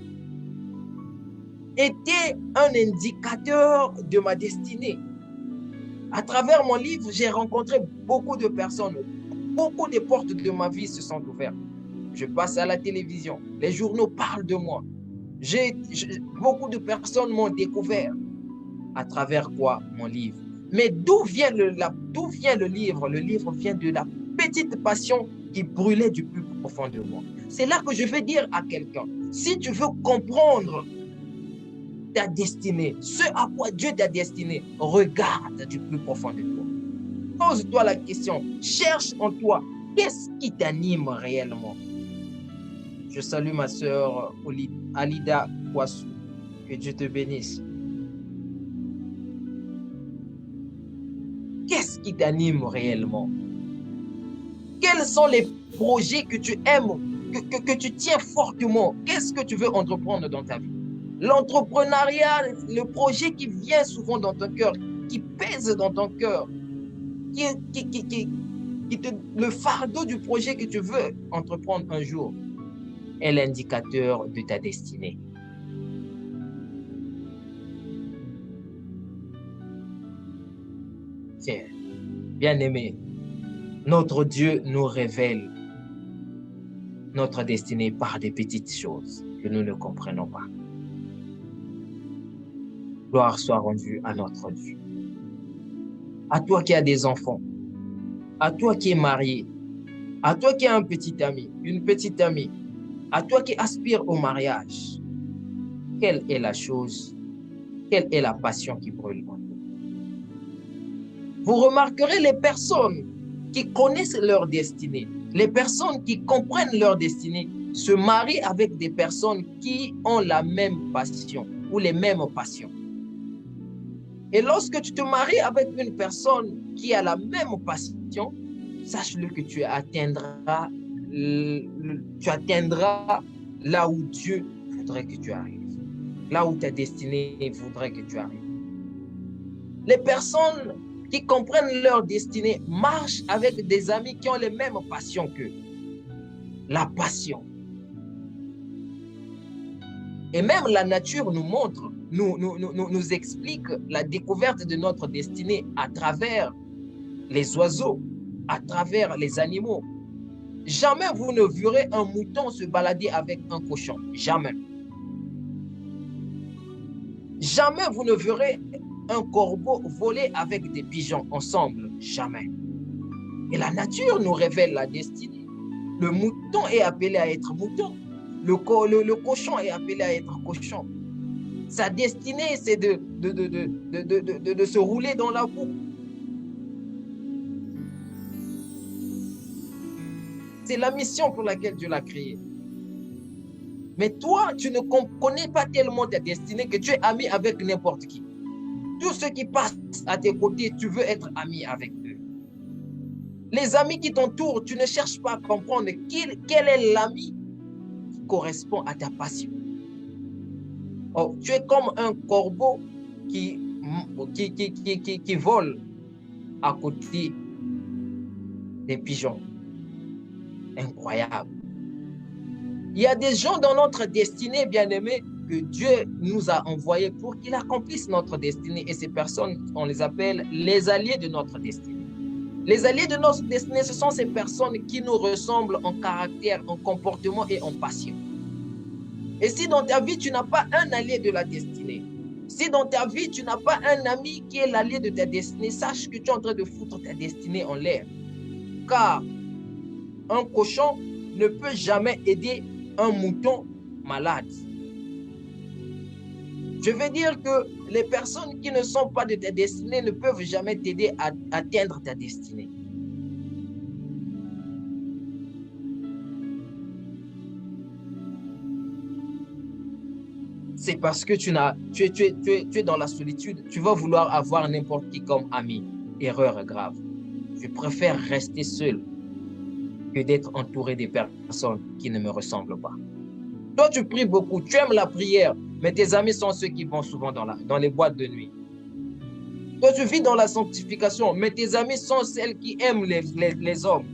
était un indicateur de ma destinée. À travers mon livre, j'ai rencontré beaucoup de personnes. Beaucoup de portes de ma vie se sont ouvertes. Je passe à la télévision. Les journaux parlent de moi. Beaucoup de personnes m'ont découvert. À travers quoi? Mon livre. Mais d'où vient le livre? Le livre vient de la petite passion qui brûlait du plus profond de moi. C'est là que je veux dire à quelqu'un, si tu veux comprendre ta destinée, ce à quoi Dieu t'a destiné, regarde du plus profond de toi. Pose-toi la question, cherche en toi, qu'est-ce qui t'anime réellement? Je salue ma sœur Alida Kouassou. Que Dieu te bénisse. qu'est-ce qui t'anime réellement? Quels sont les projets que tu aimes, que tu tiens fortement? Qu'est-ce que tu veux entreprendre dans ta vie? L'entrepreneuriat, le projet qui vient souvent dans ton cœur, qui pèse dans ton cœur, le fardeau du projet que tu veux entreprendre un jour est l'indicateur de ta destinée. Tiens, bien-aimé, notre Dieu nous révèle notre destinée par des petites choses que nous ne comprenons pas. Gloire soit rendue à notre Dieu. À toi qui as des enfants, à toi qui es marié, à toi qui as un petit ami, une petite amie, à toi qui aspires au mariage, quelle est la chose, quelle est la passion qui brûle en toi? Vous remarquerez les personnes qui connaissent leur destinée, les personnes qui comprennent leur destinée, se marient avec des personnes qui ont la même passion ou les mêmes passions. Et lorsque tu te maries avec une personne qui a la même passion, sache-le que tu atteindras là où Dieu voudrait que tu arrives, là où ta destinée voudrait que tu arrives. Les personnes qui comprennent leur destinée marchent avec des amis qui ont les mêmes passions qu'eux. La passion. Et même la nature nous montre, nous explique la découverte de notre destinée à travers les oiseaux, à travers les animaux. Jamais vous ne verrez un mouton se balader avec un cochon. Jamais. Jamais vous ne verrez un corbeau voler avec des pigeons ensemble. Jamais. Et la nature nous révèle la destinée. Le mouton est appelé à être mouton. Le cochon est appelé à être cochon. Sa destinée, c'est de se rouler dans la boue. C'est la mission pour laquelle Dieu l'a créé. Mais toi, tu ne connais pas tellement ta destinée que tu es ami avec n'importe qui. Tous ceux qui passent à tes côtés, tu veux être ami avec eux. Les amis qui t'entourent, tu ne cherches pas à comprendre quel est l'ami qui correspond à ta passion. Oh, tu es comme un corbeau qui vole à côté des pigeons. Incroyable. Il y a des gens dans notre destinée, bien-aimés, que Dieu nous a envoyés pour qu'ils accomplissent notre destinée. Et ces personnes, on les appelle les alliés de notre destinée. Les alliés de notre destinée, ce sont ces personnes qui nous ressemblent en caractère, en comportement et en passion. Et si dans ta vie, tu n'as pas un allié de la destinée, si dans ta vie, tu n'as pas un ami qui est l'allié de ta destinée, sache que tu es en train de foutre ta destinée en l'air. Car un cochon ne peut jamais aider un mouton malade. Je veux dire que les personnes qui ne sont pas de ta destinée ne peuvent jamais t'aider à atteindre ta destinée. C'est parce que tu es dans la solitude, tu vas vouloir avoir n'importe qui comme ami. Erreur grave. Je préfère rester seul que d'être entouré des personnes qui ne me ressemblent pas. Toi, tu pries beaucoup, tu aimes la prière, mais tes amis sont ceux qui vont souvent dans les boîtes de nuit. Toi, tu vis dans la sanctification, mais tes amis sont celles qui aiment les hommes.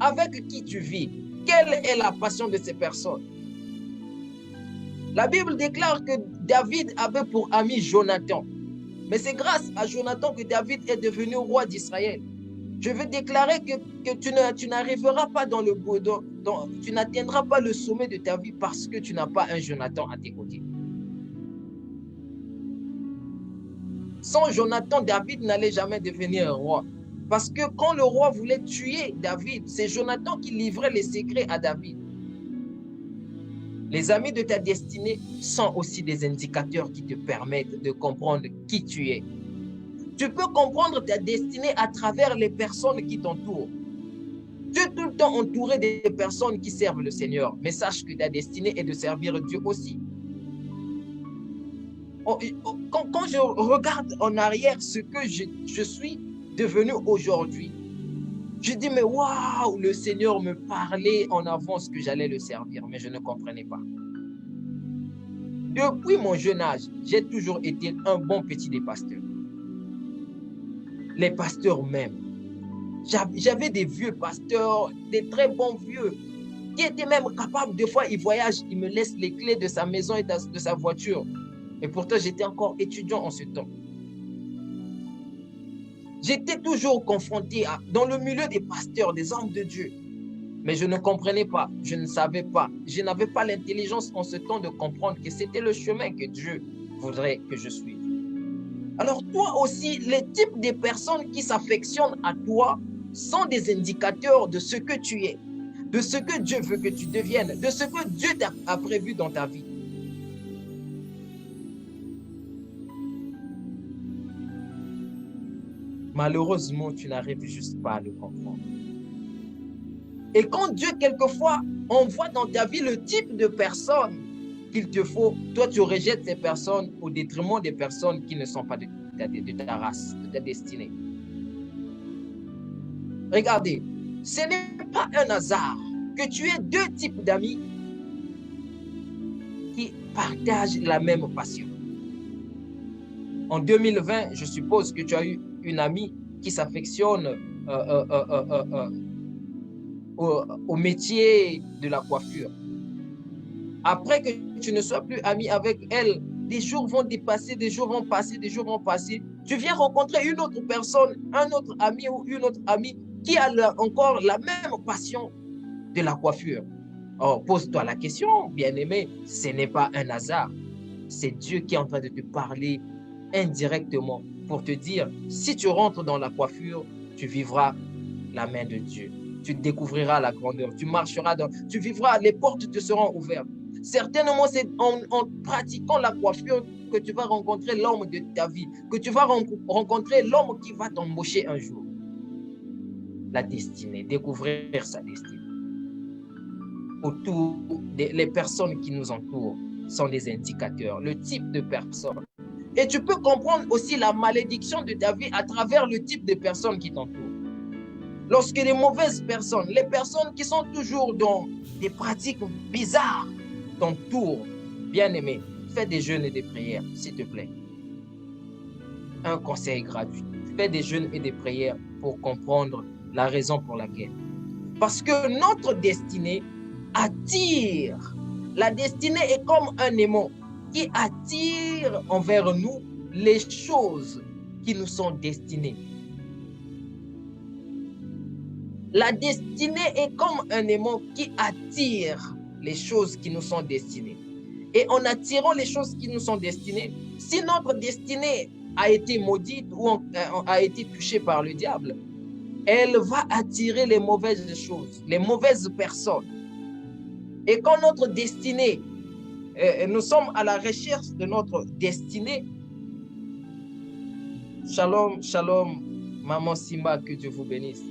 Avec qui tu vis? Quelle est la passion de ces personnes? La Bible déclare que David avait pour ami Jonathan. Mais c'est grâce à Jonathan que David est devenu roi d'Israël. Je veux déclarer que tu n'arriveras pas tu n'atteindras pas le sommet de ta vie parce que tu n'as pas un Jonathan à tes côtés. Sans Jonathan, David n'allait jamais devenir un roi. Parce que quand le roi voulait tuer David, c'est Jonathan qui livrait les secrets à David. Les amis de ta destinée sont aussi des indicateurs qui te permettent de comprendre qui tu es. Tu peux comprendre ta destinée à travers les personnes qui t'entourent. Tu es tout le temps entouré des personnes qui servent le Seigneur, mais sache que ta destinée est de servir Dieu aussi. Quand je regarde en arrière ce que je suis devenu aujourd'hui, je dis, mais waouh, le Seigneur me parlait en avance que j'allais le servir, mais je ne comprenais pas. Depuis mon jeune âge, j'ai toujours été un bon petit des pasteurs. Les pasteurs même. J'avais des vieux pasteurs, des très bons vieux, qui étaient même capables, des fois, ils voyagent, ils me laissent les clés de sa maison et de sa voiture. Et pourtant, j'étais encore étudiant en ce temps. J'étais toujours confronté dans le milieu des pasteurs, des hommes de Dieu. Mais je ne comprenais pas, je ne savais pas. Je n'avais pas l'intelligence en ce temps de comprendre que c'était le chemin que Dieu voudrait que je suive. Alors toi aussi, les types de personnes qui s'affectionnent à toi sont des indicateurs de ce que tu es, de ce que Dieu veut que tu deviennes, de ce que Dieu a prévu dans ta vie. Malheureusement, tu n'arrives juste pas à le comprendre. Et quand Dieu, quelquefois, envoie dans ta vie le type de personne qu'il te faut, toi, tu rejettes ces personnes au détriment des personnes qui ne sont pas de ta race, de ta destinée. Regardez, ce n'est pas un hasard que tu aies deux types d'amis qui partagent la même passion. En 2020, je suppose que tu as eu une amie qui s'affectionne au métier de la coiffure. Après que tu ne sois plus ami avec elle, des jours vont dépasser, des jours vont passer, des jours vont passer. Tu viens rencontrer une autre personne, un autre ami ou une autre amie qui a encore la même passion de la coiffure. Or, pose-toi la question, bien-aimé, ce n'est pas un hasard. C'est Dieu qui est en train de te parler indirectement pour te dire, si tu rentres dans la coiffure, tu vivras la main de Dieu. Tu découvriras la grandeur, tu marcheras tu vivras, les portes te seront ouvertes. Certainement, c'est en pratiquant la coiffure que tu vas rencontrer l'homme de ta vie, que tu vas rencontrer l'homme qui va t'embaucher un jour. La destinée, découvrir sa destinée. Autour, les personnes qui nous entourent sont des indicateurs, le type de personne. Et tu peux comprendre aussi la malédiction de ta vie à travers le type de personnes qui t'entourent. Lorsque les mauvaises personnes, les personnes qui sont toujours dans des pratiques bizarres t'entourent, bien-aimé, fais des jeûnes et des prières, s'il te plaît. Un conseil gratuit. Fais des jeûnes et des prières pour comprendre la raison pour laquelle. Parce que notre destinée attire. La destinée est comme un aimant qui attire envers nous les choses qui nous sont destinées. La destinée est comme un aimant qui attire les choses qui nous sont destinées. Et en attirant les choses qui nous sont destinées, si notre destinée a été maudite ou a été touchée par le diable, elle va attirer les mauvaises choses, les mauvaises personnes. Et quand notre destinée, nous sommes à la recherche de notre destinée, shalom, shalom, maman Simba, que Dieu vous bénisse.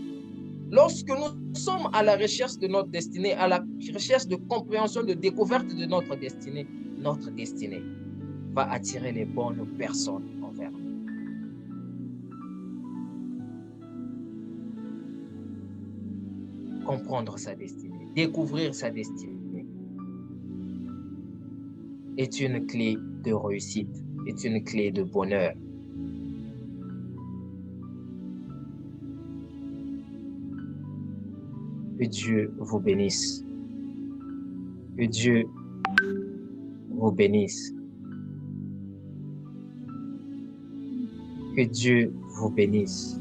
Lorsque nous sommes à la recherche de notre destinée, à la recherche de compréhension, de découverte de notre destinée va attirer les bonnes personnes envers nous. Comprendre sa destinée, découvrir sa destinée est une clé de réussite, est une clé de bonheur. Que Dieu vous bénisse. Que Dieu vous bénisse. Que Dieu vous bénisse.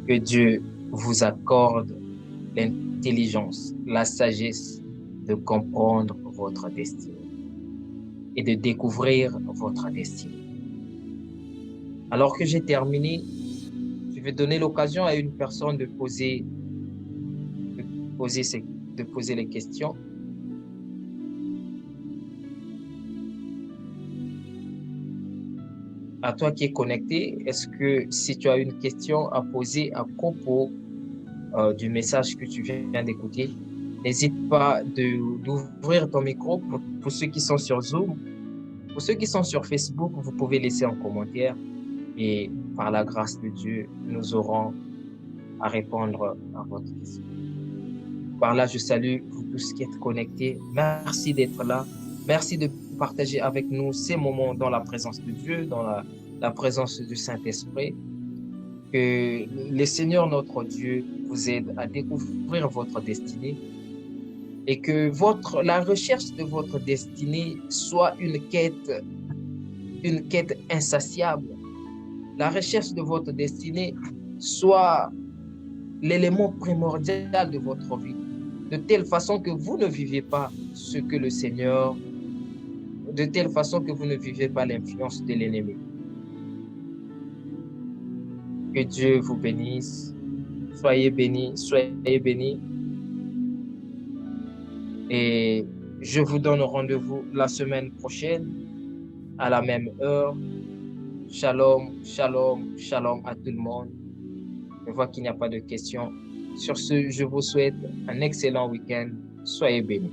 Que Dieu vous accorde l'intelligence, la sagesse de comprendre votre destinée et de découvrir votre destinée. Alors que j'ai terminé, je vais donner l'occasion à une personne de poser les questions. À toi qui es connecté, est-ce que si tu as une question à poser à propos du message que tu viens d'écouter, n'hésite pas d'ouvrir ton micro pour ceux qui sont sur Zoom. Pour ceux qui sont sur Facebook, vous pouvez laisser un commentaire et par la grâce de Dieu, nous aurons à répondre à votre question. Par là, je salue vous tous qui êtes connectés. Merci d'être là. Merci de partager avec nous ces moments dans la présence de Dieu, dans la présence du Saint-Esprit. Que le Seigneur, notre Dieu, vous aide à découvrir votre destinée et que la recherche de votre destinée soit une quête insatiable. La recherche de votre destinée soit l'élément primordial de votre vie, de telle façon que vous ne vivez pas ce que le Seigneur, de telle façon que vous ne vivez pas l'influence de l'ennemi. Que Dieu vous bénisse. Soyez bénis, soyez bénis. Et je vous donne rendez-vous la semaine prochaine à la même heure. Shalom, shalom, shalom à tout le monde. Je vois qu'il n'y a pas de questions. Sur ce, je vous souhaite un excellent week-end. Soyez bénis.